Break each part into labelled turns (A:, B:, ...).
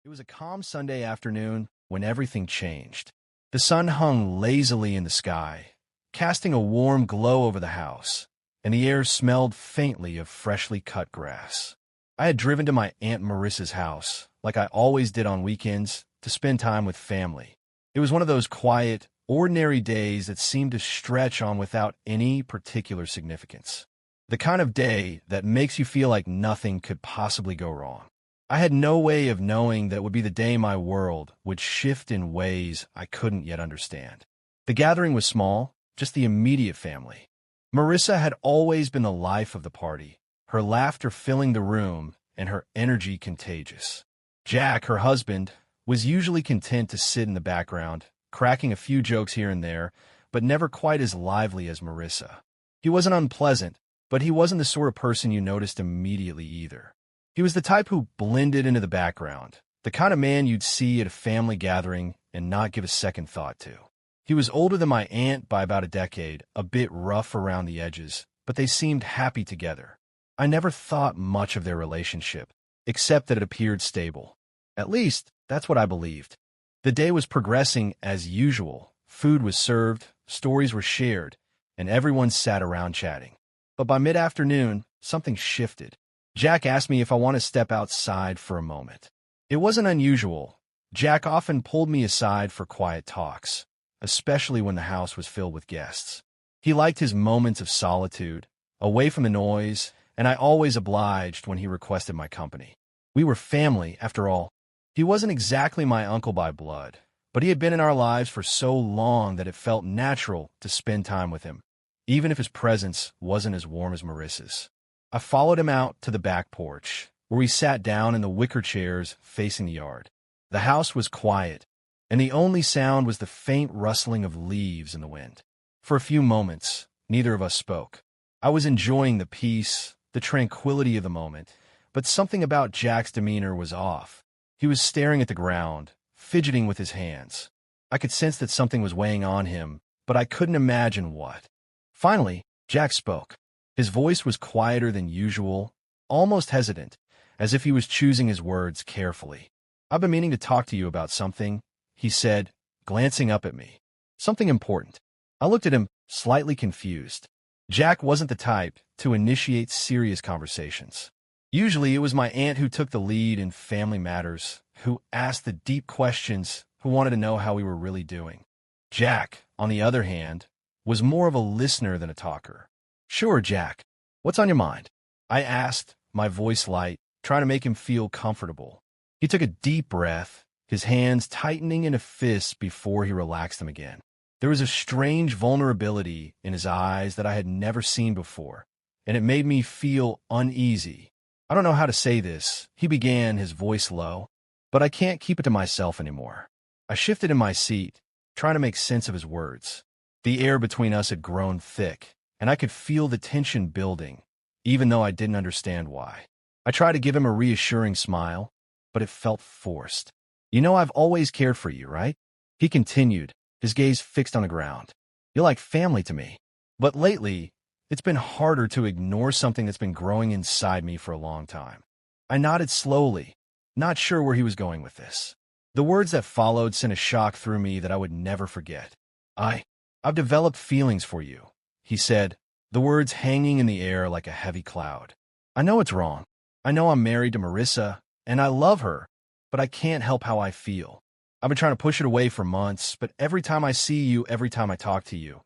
A: It was a calm Sunday afternoon when everything changed. The sun hung lazily in the sky, casting a warm glow over the house, and the air smelled faintly of freshly cut grass. I had driven to my Aunt Marissa's house, like I always did on weekends, to spend time with family. It was one of those quiet, ordinary days that seemed to stretch on without any particular significance. The kind of day that makes you feel like nothing could possibly go wrong. I had no way of knowing that it would be the day my world would shift in ways I couldn't yet understand. The gathering was small, just the immediate family. Marissa had always been the life of the party, her laughter filling the room and her energy contagious. Jack, her husband, was usually content to sit in the background, cracking a few jokes here and there, but never quite as lively as Marissa. He wasn't unpleasant, but he wasn't the sort of person you noticed immediately either. He was the type who blended into the background, the kind of man you'd see at a family gathering and not give a second thought to. He was older than my aunt by about a decade, a bit rough around the edges, but they seemed happy together. I never thought much of their relationship, except that it appeared stable. At least, that's what I believed. The day was progressing as usual. Food was served, stories were shared, and everyone sat around chatting. But by mid-afternoon, something shifted. Jack asked me if I want to step outside for a moment. It wasn't unusual. Jack often pulled me aside for quiet talks, especially when the house was filled with guests. He liked his moments of solitude, away from the noise, and I always obliged when he requested my company. We were family, after all. He wasn't exactly my uncle by blood, but he had been in our lives for so long that it felt natural to spend time with him, even if his presence wasn't as warm as Marissa's. I followed him out to the back porch, where we sat down in the wicker chairs facing the yard. The house was quiet, and the only sound was the faint rustling of leaves in the wind. For a few moments, neither of us spoke. I was enjoying the peace, the tranquility of the moment, but something about Jack's demeanor was off. He was staring at the ground, fidgeting with his hands. I could sense that something was weighing on him, but I couldn't imagine what. Finally, Jack spoke. His voice was quieter than usual, almost hesitant, as if he was choosing his words carefully. "I've been meaning to talk to you about something," he said, glancing up at me. "Something important." I looked at him, slightly confused. Jack wasn't the type to initiate serious conversations. Usually it was my aunt who took the lead in family matters, who asked the deep questions, who wanted to know how we were really doing. Jack, on the other hand, was more of a listener than a talker. "Sure, Jack. What's on your mind?" I asked, my voice light, trying to make him feel comfortable. He took a deep breath, his hands tightening into fists before he relaxed them again. There was a strange vulnerability in his eyes that I had never seen before, and it made me feel uneasy. "I don't know how to say this," he began, his voice low, "but I can't keep it to myself anymore." I shifted in my seat, trying to make sense of his words. The air between us had grown thick, and I could feel the tension building, even though I didn't understand why. I tried to give him a reassuring smile, but it felt forced. "You know I've always cared for you, right?" He continued, his gaze fixed on the ground. "You're like family to me. But lately, it's been harder to ignore something that's been growing inside me for a long time." I nodded slowly, not sure where he was going with this. The words that followed sent a shock through me that I would never forget. I've developed feelings for you," he said, the words hanging in the air like a heavy cloud. "I know it's wrong. I know I'm married to Marissa, and I love her, but I can't help how I feel. I've been trying to push it away for months, but every time I see you, every time I talk to you,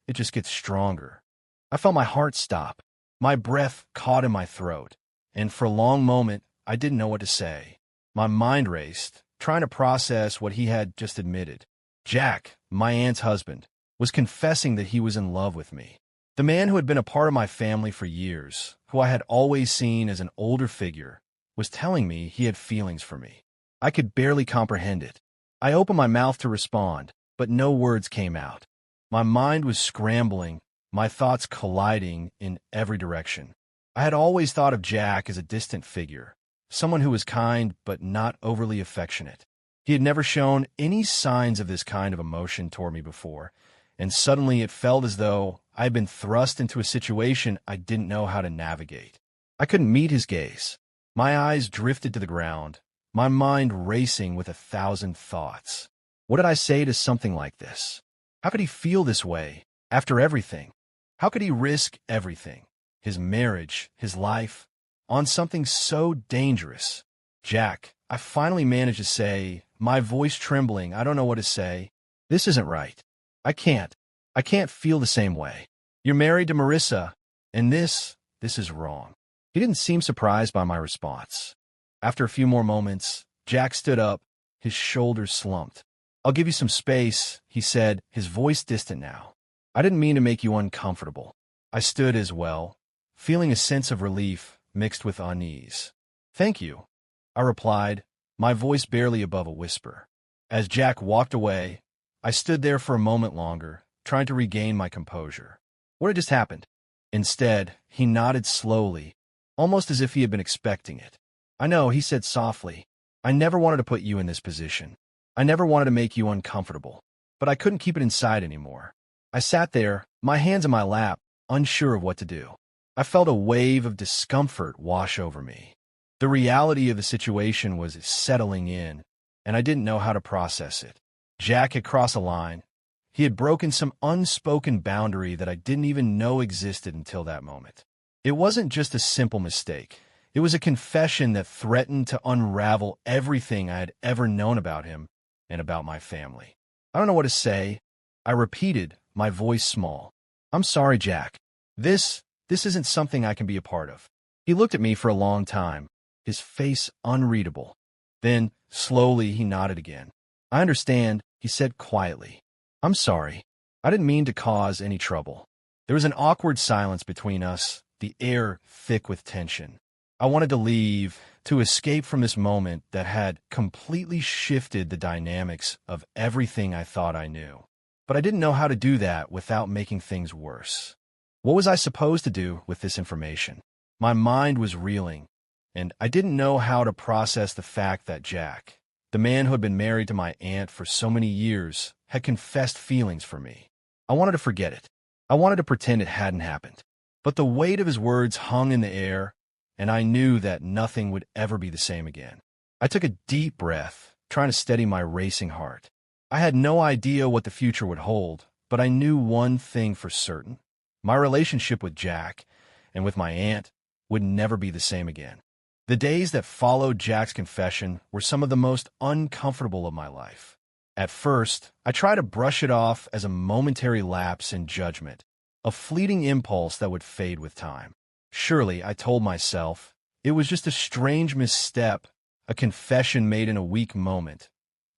A: it just gets stronger." I felt my heart stop, my breath caught in my throat, and for a long moment, I didn't know what to say. My mind raced, trying to process what he had just admitted. Jack, my aunt's husband, was confessing that he was in love with me. The man who had been a part of my family for years, who I had always seen as an older figure, was telling me he had feelings for me. I could barely comprehend it. I opened my mouth to respond, but no words came out. My mind was scrambling, my thoughts colliding in every direction. I had always thought of Jack as a distant figure, someone who was kind but not overly affectionate. He had never shown any signs of this kind of emotion toward me before, and suddenly it felt as though I had been thrust into a situation I didn't know how to navigate. I couldn't meet his gaze. My eyes drifted to the ground, my mind racing with 1,000 thoughts. What did I say to something like this? How could he feel this way after everything? How could he risk everything, his marriage, his life, on something so dangerous? Jack, I finally managed to say, my voice trembling, I don't know what to say. This isn't right. I can't feel the same way. You're married to Marissa, and this is wrong. He didn't seem surprised by my response. After a few more moments, Jack stood up, his shoulders slumped. I'll give you some space, he said, his voice distant now. I didn't mean to make you uncomfortable. I stood as well, feeling a sense of relief mixed with unease. Thank you, I replied, my voice barely above a whisper. As Jack walked away, I stood there for a moment longer, trying to regain my composure. What had just happened? Instead, he nodded slowly, almost as if he had been expecting it. I know, he said softly. I never wanted to put you in this position. I never wanted to make you uncomfortable. But I couldn't keep it inside anymore. I sat there, my hands in my lap, unsure of what to do. I felt a wave of discomfort wash over me. The reality of the situation was settling in, and I didn't know how to process it. Jack had crossed a line. He had broken some unspoken boundary that I didn't even know existed until that moment. It wasn't just a simple mistake. It was a confession that threatened to unravel everything I had ever known about him and about my family. I don't know what to say. I repeated, my voice small. I'm sorry, Jack. This isn't something I can be a part of. He looked at me for a long time, his face unreadable. Then, slowly, he nodded again. I understand, he said quietly. I'm sorry. I didn't mean to cause any trouble. There was an awkward silence between us, the air thick with tension. I wanted to leave, to escape from this moment that had completely shifted the dynamics of everything I thought I knew. But I didn't know how to do that without making things worse. What was I supposed to do with this information? My mind was reeling, and I didn't know how to process the fact that Jack, the man who had been married to my aunt for so many years, had confessed feelings for me. I wanted to forget it. I wanted to pretend it hadn't happened. But the weight of his words hung in the air, and I knew that nothing would ever be the same again. I took a deep breath, trying to steady my racing heart. I had no idea what the future would hold, but I knew one thing for certain. My relationship with Jack and with my aunt would never be the same again. The days that followed Jack's confession were some of the most uncomfortable of my life. At first, I tried to brush it off as a momentary lapse in judgment, a fleeting impulse that would fade with time. Surely, I told myself, it was just a strange misstep, a confession made in a weak moment,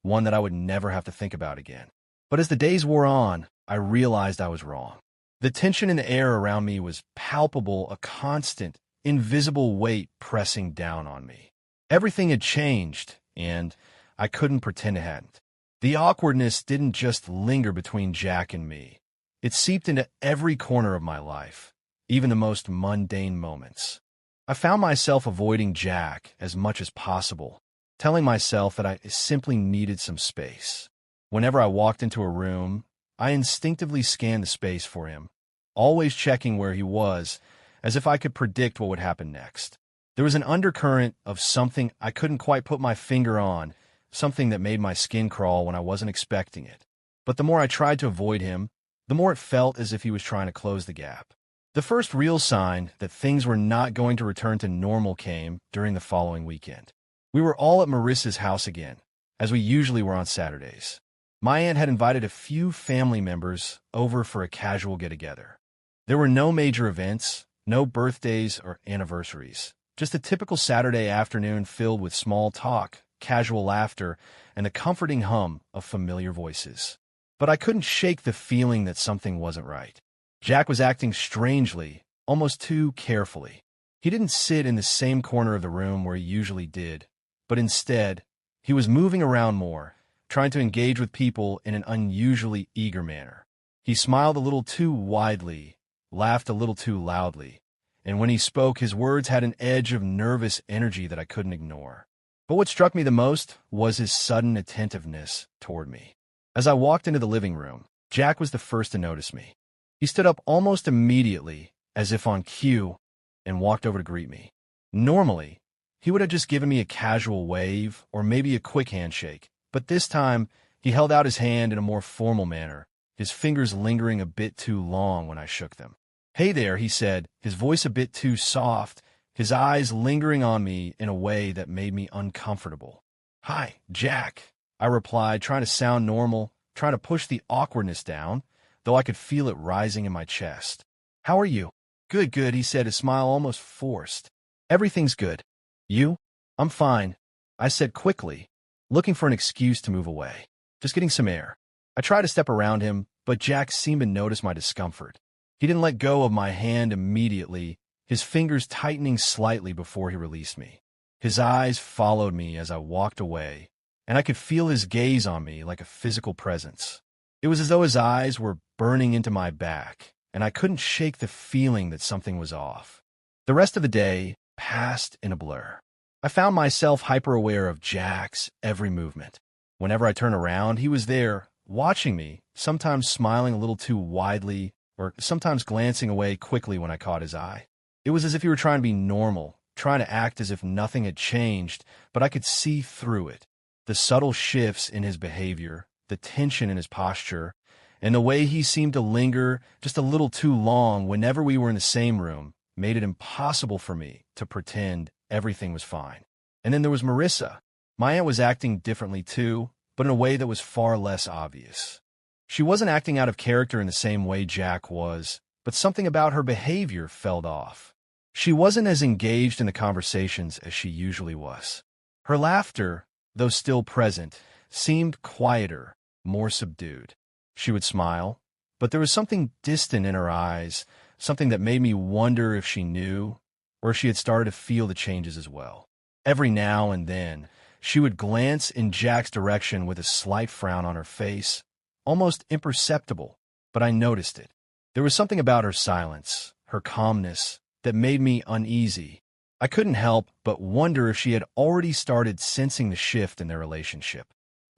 A: one that I would never have to think about again. But as the days wore on, I realized I was wrong. The tension in the air around me was palpable, a constant, invisible weight pressing down on me. Everything had changed, and I couldn't pretend it hadn't. The awkwardness didn't just linger between Jack and me. It seeped into every corner of my life, even the most mundane moments. I found myself avoiding Jack as much as possible, telling myself that I simply needed some space. Whenever I walked into a room, I instinctively scanned the space for him, always checking where he was, as if I could predict what would happen next. There was an undercurrent of something I couldn't quite put my finger on, something that made my skin crawl when I wasn't expecting it. But the more I tried to avoid him, the more it felt as if he was trying to close the gap. The first real sign that things were not going to return to normal came during the following weekend. We were all at Marissa's house again, as we usually were on Saturdays. My aunt had invited a few family members over for a casual get-together. There were no major events, no birthdays or anniversaries, just a typical Saturday afternoon filled with small talk, casual laughter, and the comforting hum of familiar voices. But I couldn't shake the feeling that something wasn't right. Jack was acting strangely, almost too carefully. He didn't sit in the same corner of the room where he usually did, but instead, he was moving around more, trying to engage with people in an unusually eager manner. He smiled a little too widely, laughed a little too loudly, and when he spoke, his words had an edge of nervous energy that I couldn't ignore. But what struck me the most was his sudden attentiveness toward me. As I walked into the living room, Jack was the first to notice me. He stood up almost immediately, as if on cue, and walked over to greet me. Normally, He would have just given me a casual wave or maybe a quick handshake, but this time he held out his hand in a more formal manner, his fingers lingering a bit too long when I shook them. "Hey there," he said, his voice a bit too soft, his eyes lingering on me in a way that made me uncomfortable. "Hi, Jack," I replied, trying to sound normal, trying to push the awkwardness down, though I could feel it rising in my chest. "How are you?" "Good, good," he said, his smile almost forced. "Everything's good. You?" "I'm fine," I said quickly, looking for an excuse to move away. "Just getting some air." I tried to step around him, but Jack seemed to notice my discomfort. He didn't let go of my hand immediately, his fingers tightening slightly before he released me. His eyes followed me as I walked away, and I could feel his gaze on me like a physical presence. It was as though his eyes were burning into my back, and I couldn't shake the feeling that something was off. The rest of the day passed in a blur. I found myself hyper-aware of Jack's every movement. Whenever I turned around, he was there, watching me, sometimes smiling a little too widely, or sometimes glancing away quickly when I caught his eye. It was as if he were trying to be normal, trying to act as if nothing had changed, but I could see through it. The subtle shifts in his behavior, the tension in his posture, and the way he seemed to linger just a little too long whenever we were in the same room made it impossible for me to pretend everything was fine. And then there was Marissa. My aunt was acting differently too, but in a way that was far less obvious. She wasn't acting out of character in the same way Jack was, but something about her behavior felt off. She wasn't as engaged in the conversations as she usually was. Her laughter, though still present, seemed quieter, more subdued. She would smile, but there was something distant in her eyes, something that made me wonder if she knew, or if she had started to feel the changes as well. Every now and then, she would glance in Jack's direction with a slight frown on her face, almost imperceptible, but I noticed it. There was something about her silence, her calmness, that made me uneasy. I couldn't help but wonder if she had already started sensing the shift in their relationship.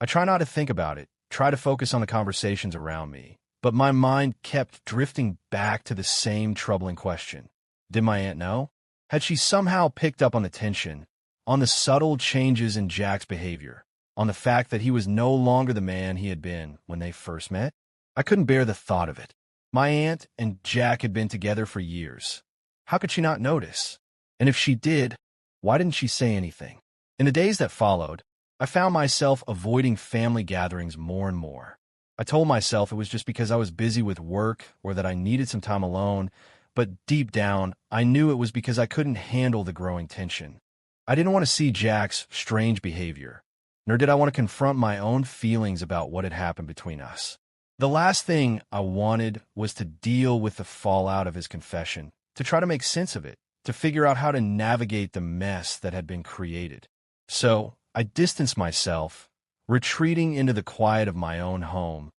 A: I try not to think about it, try to focus on the conversations around me, but my mind kept drifting back to the same troubling question. Did my aunt know? Had she somehow picked up on the tension, on the subtle changes in Jack's behavior, on the fact that he was no longer the man he had been when they first met? I couldn't bear the thought of it. My aunt and Jack had been together for years. How could she not notice? And if she did, why didn't she say anything? In the days that followed, I found myself avoiding family gatherings more and more. I told myself it was just because I was busy with work or that I needed some time alone, but deep down, I knew it was because I couldn't handle the growing tension. I didn't want to see Jack's strange behavior, nor did I want to confront my own feelings about what had happened between us. The last thing I wanted was to deal with the fallout of his confession, to try to make sense of it, to figure out how to navigate the mess that had been created. So I distanced myself, retreating into the quiet of my own home,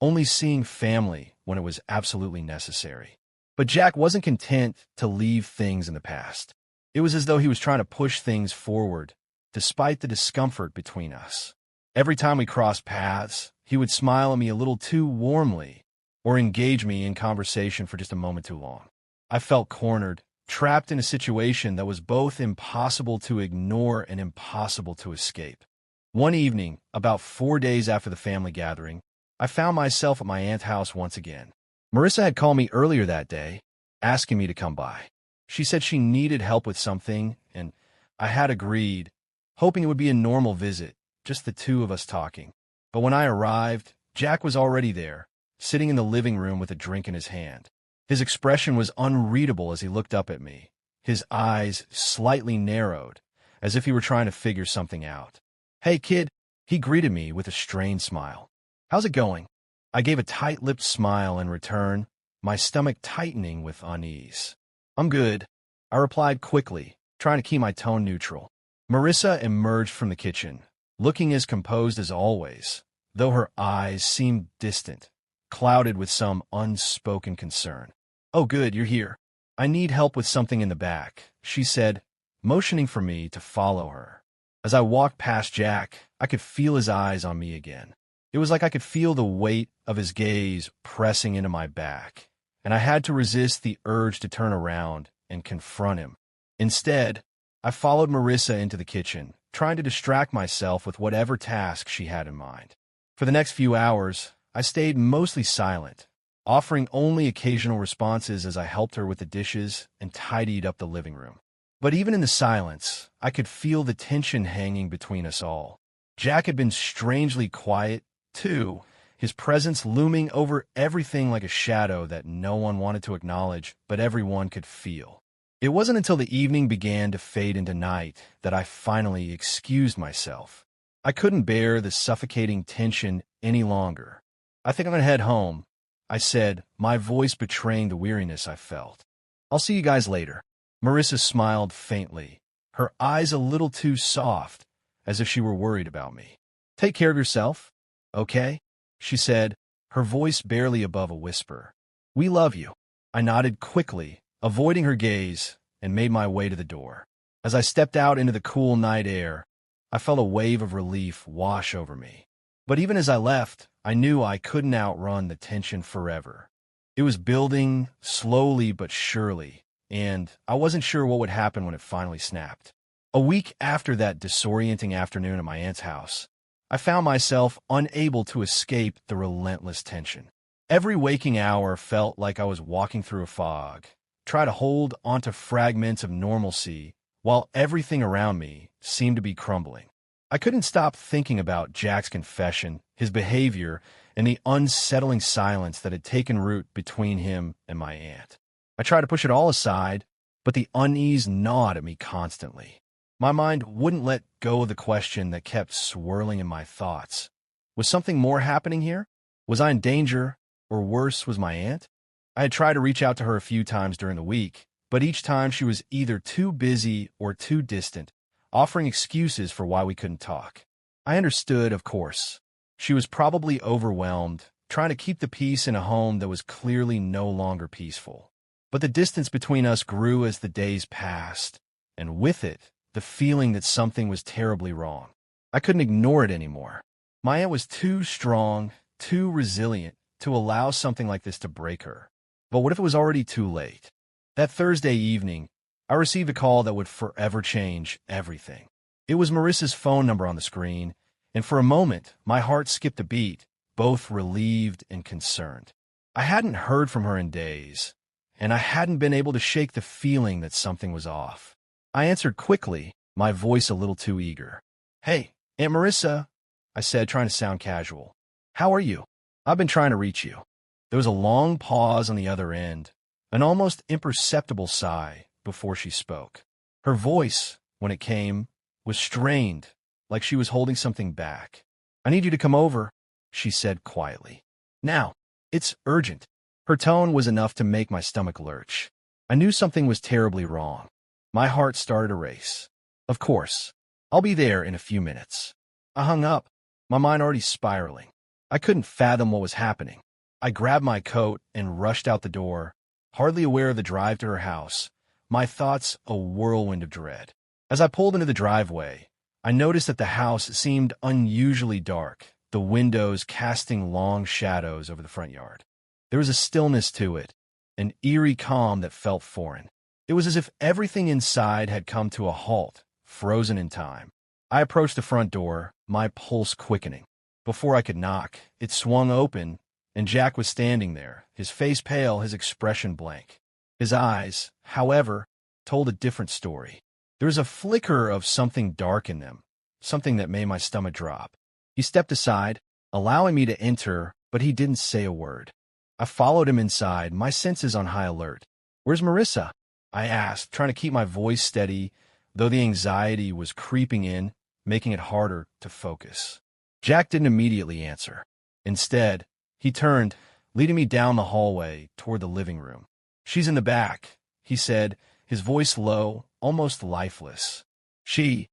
A: only seeing family when it was absolutely necessary. But Jack wasn't content to leave things in the past. It was as though he was trying to push things forward, despite the discomfort between us. Every time we crossed paths, he would smile at me a little too warmly, or engage me in conversation for just a moment too long. I felt cornered, trapped in a situation that was both impossible to ignore and impossible to escape. One evening, about 4 days after the family gathering, I found myself at my aunt's house once again. Marissa had called me earlier that day, asking me to come by. She said she needed help with something, and I had agreed, hoping it would be a normal visit, just the two of us talking. But when I arrived, Jack was already there, sitting in the living room with a drink in his hand. His expression was unreadable as he looked up at me, his eyes slightly narrowed, as if he were trying to figure something out. "Hey, kid," he greeted me with a strained smile. "How's it going?" I gave a tight-lipped smile in return, my stomach tightening with unease. "I'm good," I replied quickly, trying to keep my tone neutral. Marissa emerged from the kitchen, looking as composed as always, though her eyes seemed distant, clouded with some unspoken concern. "Oh, good, you're here. I need help with something in the back," she said, motioning for me to follow her. As I walked past Jack, I could feel his eyes on me again. It was like I could feel the weight of his gaze pressing into my back, and I had to resist the urge to turn around and confront him. Instead, I followed Marissa into the kitchen, trying to distract myself with whatever task she had in mind. For the next few hours, I stayed mostly silent, offering only occasional responses as I helped her with the dishes and tidied up the living room. But even in the silence, I could feel the tension hanging between us all. Jack had been strangely quiet, too, his presence looming over everything like a shadow that no one wanted to acknowledge, but everyone could feel. It wasn't until the evening began to fade into night that I finally excused myself. I couldn't bear the suffocating tension any longer. "I think I'm going to head home," I said, my voice betraying the weariness I felt. "I'll see you guys later." Marissa smiled faintly, her eyes a little too soft, as if she were worried about me. "Take care of yourself, okay?" she said, her voice barely above a whisper. "We love you." I nodded quickly, avoiding her gaze, and made my way to the door. As I stepped out into the cool night air, I felt a wave of relief wash over me. But even as I left, I knew I couldn't outrun the tension forever. It was building, slowly but surely, and I wasn't sure what would happen when it finally snapped. A week after that disorienting afternoon at my aunt's house, I found myself unable to escape the relentless tension. Every waking hour felt like I was walking through a fog, trying to hold onto fragments of normalcy while everything around me seemed to be crumbling. I couldn't stop thinking about Jack's confession, his behavior, and the unsettling silence that had taken root between him and my aunt. I tried to push it all aside, but the unease gnawed at me constantly. My mind wouldn't let go of the question that kept swirling in my thoughts. Was something more happening here? Was I in danger, or worse, was my aunt? I had tried to reach out to her a few times during the week, but each time she was either too busy or too distant, offering excuses for why we couldn't talk. I understood, of course. She was probably overwhelmed, trying to keep the peace in a home that was clearly no longer peaceful. But the distance between us grew as the days passed, and with it, the feeling that something was terribly wrong. I couldn't ignore it anymore. My aunt was too strong, too resilient to allow something like this to break her. But what if it was already too late? That Thursday evening, I received a call that would forever change everything. It was Marissa's phone number on the screen, and for a moment, my heart skipped a beat, both relieved and concerned. I hadn't heard from her in days, and I hadn't been able to shake the feeling that something was off. I answered quickly, my voice a little too eager. "Hey, Aunt Marissa," I said, trying to sound casual. "How are you? I've been trying to reach you." There was a long pause on the other end, an almost imperceptible sigh before she spoke. Her voice, when it came, was strained, like she was holding something back. "I need you to come over," she said quietly. "Now, it's urgent." Her tone was enough to make my stomach lurch. I knew something was terribly wrong. My heart started a race. "Of course. I'll be there in a few minutes." I hung up, my mind already spiraling. I couldn't fathom what was happening. I grabbed my coat and rushed out the door, hardly aware of the drive to her house, my thoughts a whirlwind of dread. As I pulled into the driveway, I noticed that the house seemed unusually dark, the windows casting long shadows over the front yard. There was a stillness to it, an eerie calm that felt foreign. It was as if everything inside had come to a halt, frozen in time. I approached the front door, my pulse quickening. Before I could knock, it swung open, and Jack was standing there, his face pale, his expression blank. His eyes, however, told a different story. There was a flicker of something dark in them, something that made my stomach drop. He stepped aside, allowing me to enter, but he didn't say a word. I followed him inside, my senses on high alert. "Where's Marissa?" I asked, trying to keep my voice steady, though the anxiety was creeping in, making it harder to focus. Jack didn't immediately answer. Instead, he turned, leading me down the hallway toward the living room. "She's in the back," he said, his voice low, almost lifeless. She's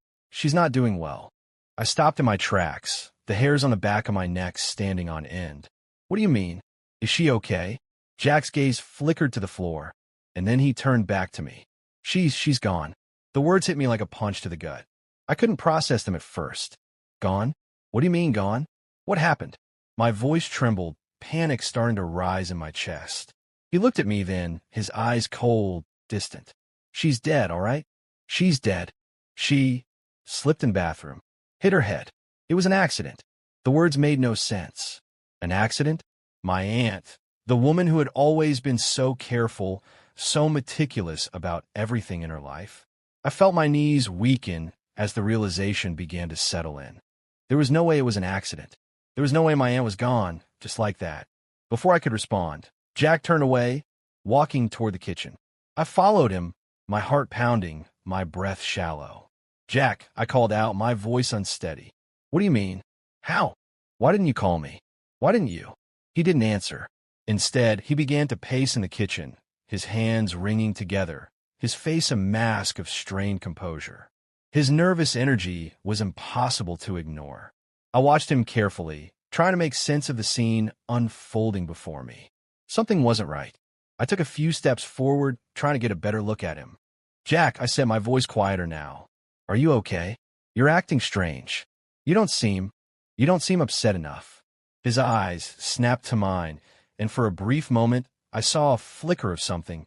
A: not doing well." I stopped in my tracks, the hairs on the back of my neck standing on end. "What do you mean? Is she okay?" Jack's gaze flickered to the floor, and then he turned back to me. She's gone." The words hit me like a punch to the gut. I couldn't process them at first. "Gone? What do you mean, gone? What happened?" My voice trembled, panic starting to rise in my chest. He looked at me then, his eyes cold, distant. "She's dead, all right? She's dead." She slipped in bathroom, hit her head. It was an accident. The words made no sense. An accident? My aunt, the woman who had always been so careful, so meticulous about everything in her life. I felt my knees weaken as the realization began to settle in. There was no way it was an accident. There was no way my aunt was gone, just like that. Before I could respond, Jack turned away, walking toward the kitchen. I followed him, my heart pounding, my breath shallow. "Jack," I called out, my voice unsteady. "What do you mean? How? Why didn't you call me? Why didn't you?" He didn't answer. Instead, he began to pace in the kitchen, his hands wringing together, his face a mask of strained composure. His nervous energy was impossible to ignore. I watched him carefully, trying to make sense of the scene unfolding before me. Something wasn't right. I took a few steps forward, trying to get a better look at him. "Jack," I said, my voice quieter now. "Are you okay? You're acting strange. You don't seem upset enough." His eyes snapped to mine, and for a brief moment, I saw a flicker of something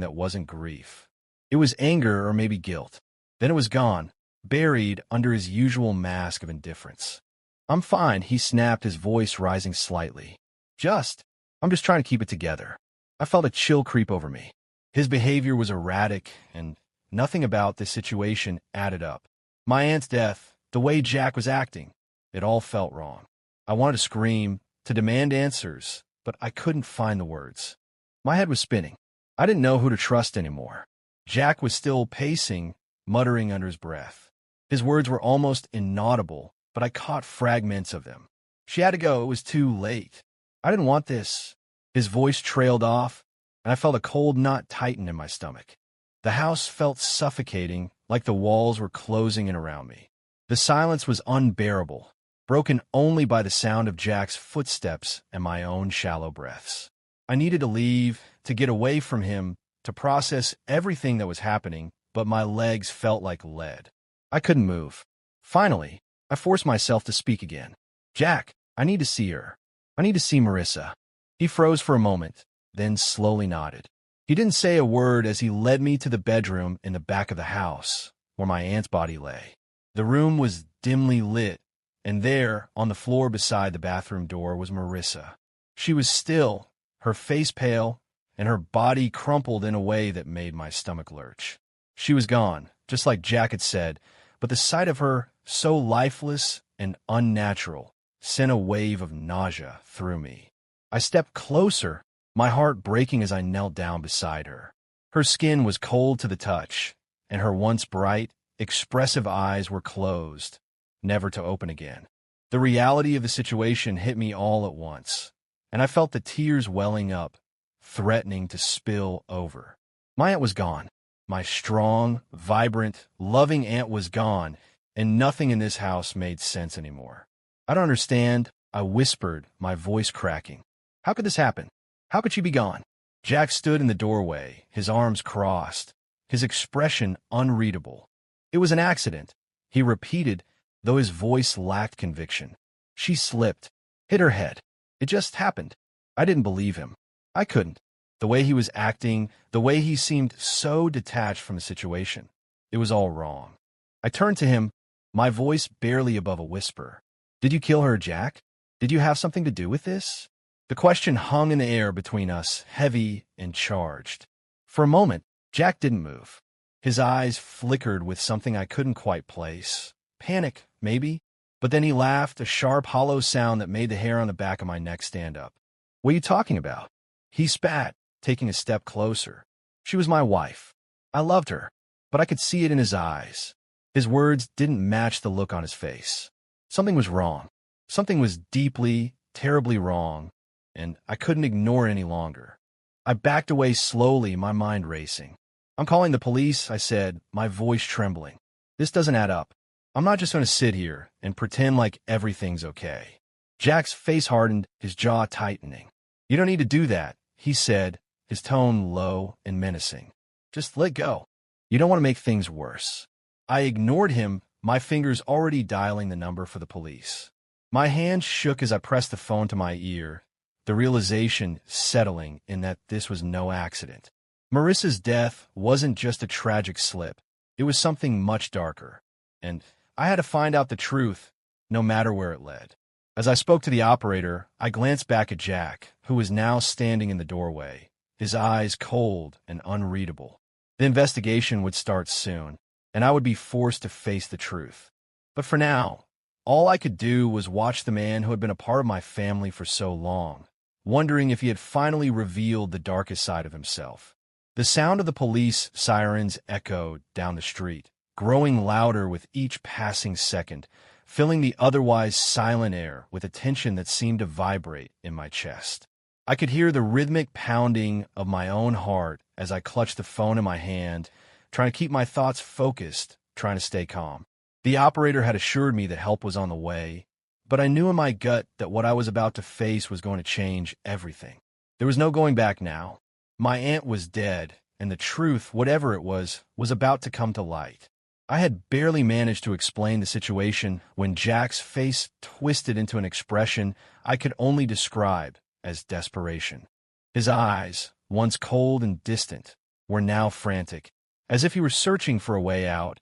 A: that wasn't grief. It was anger or maybe guilt. Then it was gone, buried under his usual mask of indifference. "I'm fine," he snapped, his voice rising slightly. I'm just trying to keep it together." I felt a chill creep over me. His behavior was erratic, and nothing about this situation added up. My aunt's death, the way Jack was acting, it all felt wrong. I wanted to scream, to demand answers, but I couldn't find the words. My head was spinning. I didn't know who to trust anymore. Jack was still pacing, muttering under his breath. His words were almost inaudible, but I caught fragments of them. "She had to go. It was too late. I didn't want this." His voice trailed off, and I felt a cold knot tighten in my stomach. The house felt suffocating, like the walls were closing in around me. The silence was unbearable, broken only by the sound of Jack's footsteps and my own shallow breaths. I needed to leave, to get away from him, to process everything that was happening, but my legs felt like lead. I couldn't move. Finally, I forced myself to speak again. "Jack, I need to see her. I need to see Marissa." He froze for a moment, then slowly nodded. He didn't say a word as he led me to the bedroom in the back of the house, where my aunt's body lay. The room was dimly lit, and there, on the floor beside the bathroom door, was Marissa. She was still, her face pale, and her body crumpled in a way that made my stomach lurch. She was gone, just like Jack had said, but the sight of her, so lifeless and unnatural, sent a wave of nausea through me. I stepped closer, my heart breaking as I knelt down beside her. Her skin was cold to the touch, and her once bright, expressive eyes were closed, never to open again. The reality of the situation hit me all at once, and I felt the tears welling up, threatening to spill over. My aunt was gone. My strong, vibrant, loving aunt was gone, and nothing in this house made sense anymore. "I don't understand," I whispered, my voice cracking. "How could this happen? How could she be gone?" Jack stood in the doorway, his arms crossed, his expression unreadable. "It was an accident," he repeated, though his voice lacked conviction. "She slipped, hit her head. It just happened." I didn't believe him. I couldn't. The way he was acting, the way he seemed so detached from the situation, it was all wrong. I turned to him, my voice barely above a whisper. "Did you kill her, Jack? Did you have something to do with this?" The question hung in the air between us, heavy and charged. For a moment, Jack didn't move. His eyes flickered with something I couldn't quite place. Panic, maybe? But then he laughed, a sharp, hollow sound that made the hair on the back of my neck stand up. "What are you talking about?" He spat, taking a step closer. "She was my wife. I loved her, but I could see it in his eyes." His words didn't match the look on his face. Something was wrong. Something was deeply, terribly wrong, and I couldn't ignore it any longer. I backed away slowly, my mind racing. "I'm calling the police," I said, my voice trembling. "This doesn't add up. I'm not just going to sit here and pretend like everything's okay." Jack's face hardened, his jaw tightening. "You don't need to do that," he said, his tone low and menacing. "Just let go. You don't want to make things worse." I ignored him, my fingers already dialing the number for the police. My hand shook as I pressed the phone to my ear, the realization settling in that this was no accident. Marissa's death wasn't just a tragic slip. It was something much darker, and I had to find out the truth, no matter where it led. As I spoke to the operator, I glanced back at Jack, who was now standing in the doorway, his eyes cold and unreadable. The investigation would start soon, and I would be forced to face the truth. But for now, all I could do was watch the man who had been a part of my family for so long, wondering if he had finally revealed the darkest side of himself. The sound of the police sirens echoed down the street, growing louder with each passing second, filling the otherwise silent air with a tension that seemed to vibrate in my chest. I could hear the rhythmic pounding of my own heart as I clutched the phone in my hand, trying to keep my thoughts focused, trying to stay calm. The operator had assured me that help was on the way, but I knew in my gut that what I was about to face was going to change everything. There was no going back now. My aunt was dead, and the truth, whatever it was about to come to light. I had barely managed to explain the situation when Jack's face twisted into an expression I could only describe as desperation. His eyes, once cold and distant, were now frantic, as if he were searching for a way out,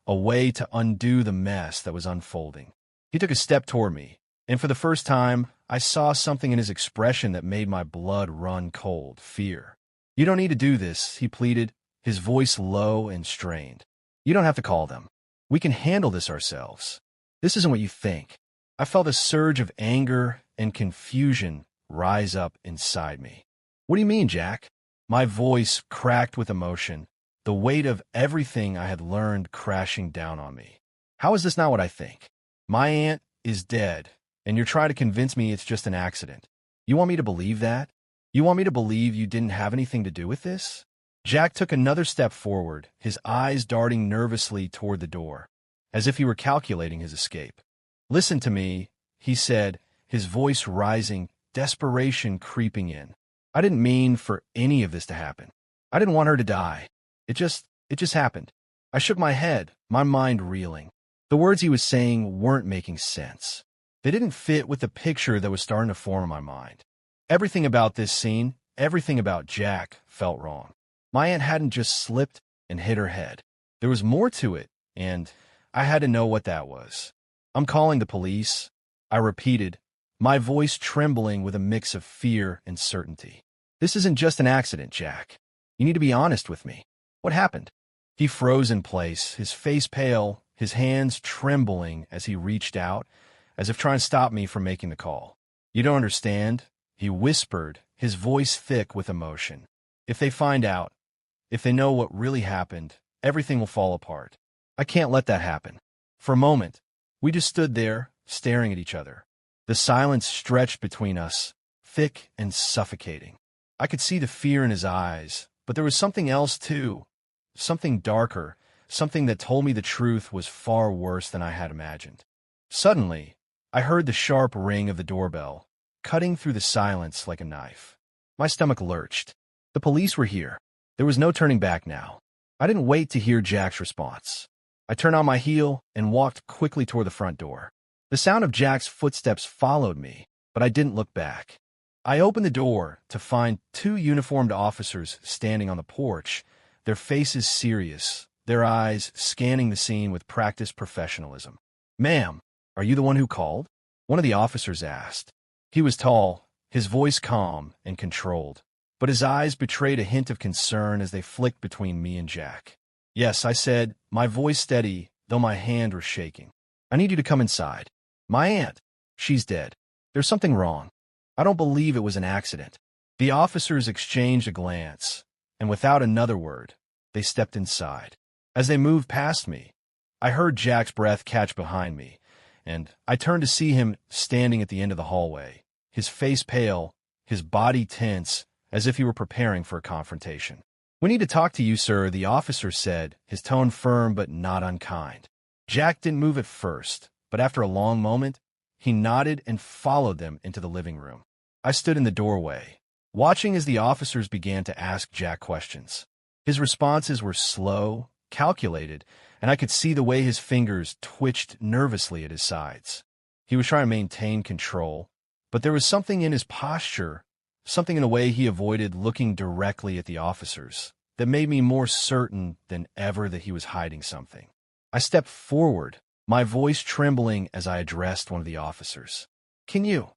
A: a way to undo the mess that was unfolding. He took a step toward me, and for the first time, I saw something in his expression that made my blood run cold, fear. "You don't need to do this," he pleaded, his voice low and strained. "You don't have to call them. We can handle this ourselves. This isn't what you think." I felt a surge of anger and confusion rise up inside me. "What do you mean, Jack?" My voice cracked with emotion, the weight of everything I had learned crashing down on me. "How is this not what I think? My aunt is dead, and you're trying to convince me it's just an accident. You want me to believe that? You want me to believe you didn't have anything to do with this?" Jack took another step forward, his eyes darting nervously toward the door, as if he were calculating his escape. "Listen to me," he said, his voice rising, desperation creeping in. "I didn't mean for any of this to happen. I didn't want her to die. It just happened." I shook my head, my mind reeling. The words he was saying weren't making sense. They didn't fit with the picture that was starting to form in my mind. Everything about this scene, everything about Jack, felt wrong. My aunt hadn't just slipped and hit her head. There was more to it, and I had to know what that was. "I'm calling the police," I repeated, my voice trembling with a mix of fear and certainty. "This isn't just an accident, Jack. You need to be honest with me. What happened?" He froze in place, his face pale, his hands trembling as he reached out, as if trying to stop me from making the call. "You don't understand," he whispered, his voice thick with emotion. "If they find out, if they know what really happened, everything will fall apart. I can't let that happen." For a moment, we just stood there, staring at each other. The silence stretched between us, thick and suffocating. I could see the fear in his eyes, but there was something else too, something darker, something that told me the truth was far worse than I had imagined. Suddenly, I heard the sharp ring of the doorbell, cutting through the silence like a knife. My stomach lurched. The police were here. There was no turning back now. I didn't wait to hear Jack's response. I turned on my heel and walked quickly toward the front door. The sound of Jack's footsteps followed me, but I didn't look back. I opened the door to find two uniformed officers standing on the porch, their faces serious, their eyes scanning the scene with practiced professionalism. "Ma'am, are you the one who called?" one of the officers asked. He was tall, his voice calm and controlled, but his eyes betrayed a hint of concern as they flicked between me and Jack. "Yes," I said, my voice steady, though my hand was shaking. "I need you to come inside. My aunt, she's dead. There's something wrong. I don't believe it was an accident." The officers exchanged a glance, and without another word, they stepped inside. As they moved past me, I heard Jack's breath catch behind me, and I turned to see him standing at the end of the hallway, his face pale, his body tense, as if he were preparing for a confrontation. "We need to talk to you, sir," the officer said, his tone firm but not unkind. Jack didn't move at first, but after a long moment, he nodded and followed them into the living room. I stood in the doorway, watching as the officers began to ask Jack questions. His responses were slow, calculated, and I could see the way his fingers twitched nervously at his sides. He was trying to maintain control, but there was something in his posture, something in the way he avoided looking directly at the officers, that made me more certain than ever that he was hiding something. I stepped forward, my voice trembling as I addressed one of the officers. Can you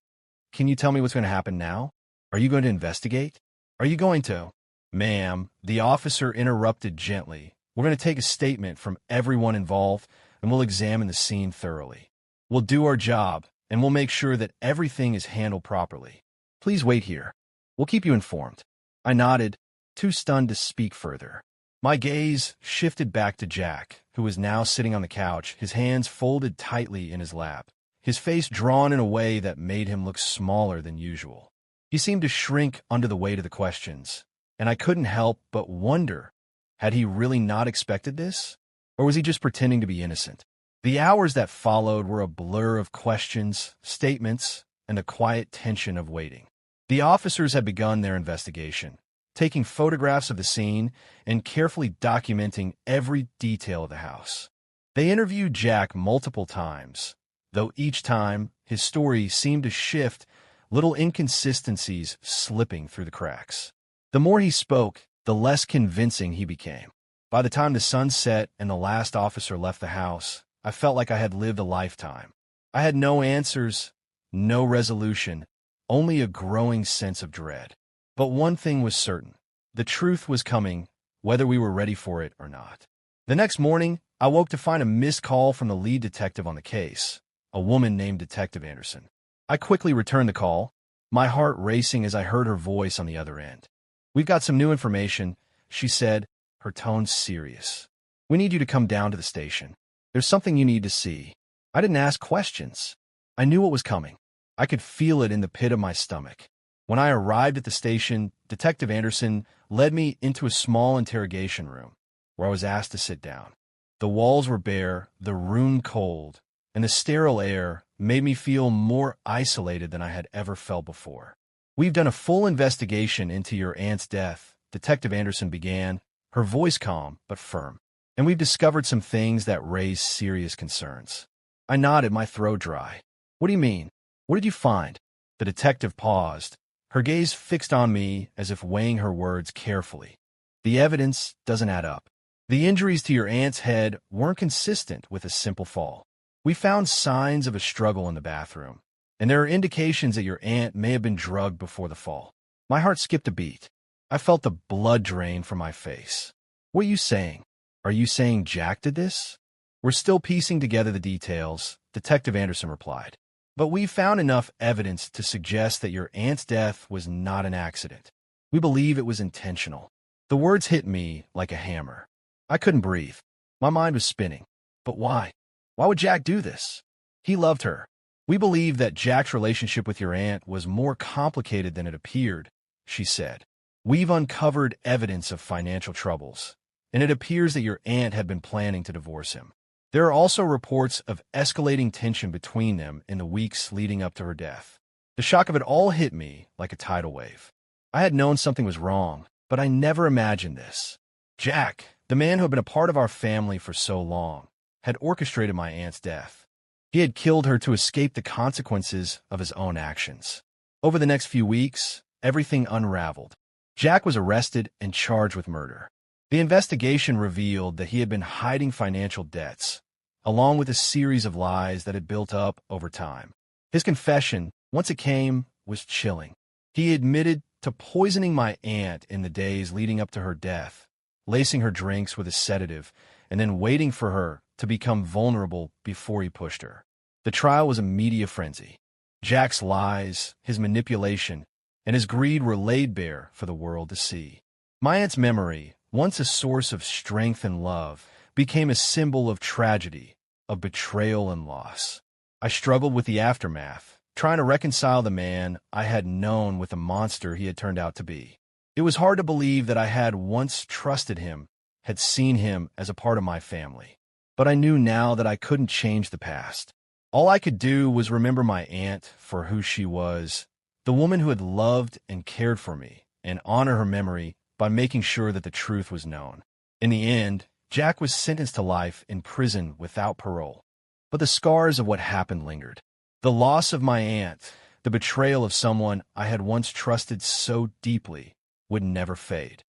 A: tell me what's going to happen now? Are you going to investigate? Are you going to? Ma'am, the officer interrupted gently. We're going to take a statement from everyone involved, and we'll examine the scene thoroughly. We'll do our job, and we'll make sure that everything is handled properly. Please wait here. We'll keep you informed. I nodded, too stunned to speak further. My gaze shifted back to Jack, who was now sitting on the couch, his hands folded tightly in his lap, his face drawn in a way that made him look smaller than usual. He seemed to shrink under the weight of the questions, and I couldn't help but wonder, had he really not expected this? Or was he just pretending to be innocent? The hours that followed were a blur of questions, statements, and the quiet tension of waiting. The officers had begun their investigation, taking photographs of the scene and carefully documenting every detail of the house. They interviewed Jack multiple times, though each time his story seemed to shift, little inconsistencies slipping through the cracks. The more he spoke, the less convincing he became. By the time the sun set and the last officer left the house, I felt like I had lived a lifetime. I had no answers, no resolution, only a growing sense of dread. But one thing was certain. The truth was coming, whether we were ready for it or not. The next morning, I woke to find a missed call from the lead detective on the case, a woman named Detective Anderson. I quickly returned the call, my heart racing as I heard her voice on the other end. "We've got some new information," she said, her tone serious. "We need you to come down to the station. There's something you need to see." I didn't ask questions. I knew what was coming. I could feel it in the pit of my stomach. When I arrived at the station, Detective Anderson led me into a small interrogation room, where I was asked to sit down. The walls were bare, the room cold, and the sterile air made me feel more isolated than I had ever felt before. "We've done a full investigation into your aunt's death," Detective Anderson began, her voice calm but firm. "And we've discovered some things that raise serious concerns." I nodded, my throat dry. "What do you mean? What did you find?" The detective paused, her gaze fixed on me as if weighing her words carefully. "The evidence doesn't add up. The injuries to your aunt's head weren't consistent with a simple fall. We found signs of a struggle in the bathroom, and there are indications that your aunt may have been drugged before the fall." My heart skipped a beat. I felt the blood drain from my face. "What are you saying? Are you saying Jack did this?" "We're still piecing together the details," Detective Anderson replied. "But we found enough evidence to suggest that your aunt's death was not an accident. We believe it was intentional." The words hit me like a hammer. I couldn't breathe. My mind was spinning. But why? Why would Jack do this? He loved her. "We believe that Jack's relationship with your aunt was more complicated than it appeared," she said. "We've uncovered evidence of financial troubles, and it appears that your aunt had been planning to divorce him. There are also reports of escalating tension between them in the weeks leading up to her death." The shock of it all hit me like a tidal wave. I had known something was wrong, but I never imagined this. Jack, the man who had been a part of our family for so long, had orchestrated my aunt's death. He had killed her to escape the consequences of his own actions. Over the next few weeks, everything unraveled. Jack was arrested and charged with murder. The investigation revealed that he had been hiding financial debts, along with a series of lies that had built up over time. His confession, once it came, was chilling. He admitted to poisoning my aunt in the days leading up to her death, lacing her drinks with a sedative, and then waiting for her to become vulnerable before he pushed her. The trial was a media frenzy. Jack's lies, his manipulation, and his greed were laid bare for the world to see. My aunt's memory, once a source of strength and love, became a symbol of tragedy, of betrayal and loss. I struggled with the aftermath, trying to reconcile the man I had known with the monster he had turned out to be. It was hard to believe that I had once trusted him, had seen him as a part of my family. But I knew now that I couldn't change the past. All I could do was remember my aunt for who she was, the woman who had loved and cared for me, and honor her memory by making sure that the truth was known. In the end, Jack was sentenced to life in prison without parole. But the scars of what happened lingered. The loss of my aunt, the betrayal of someone I had once trusted so deeply, would never fade.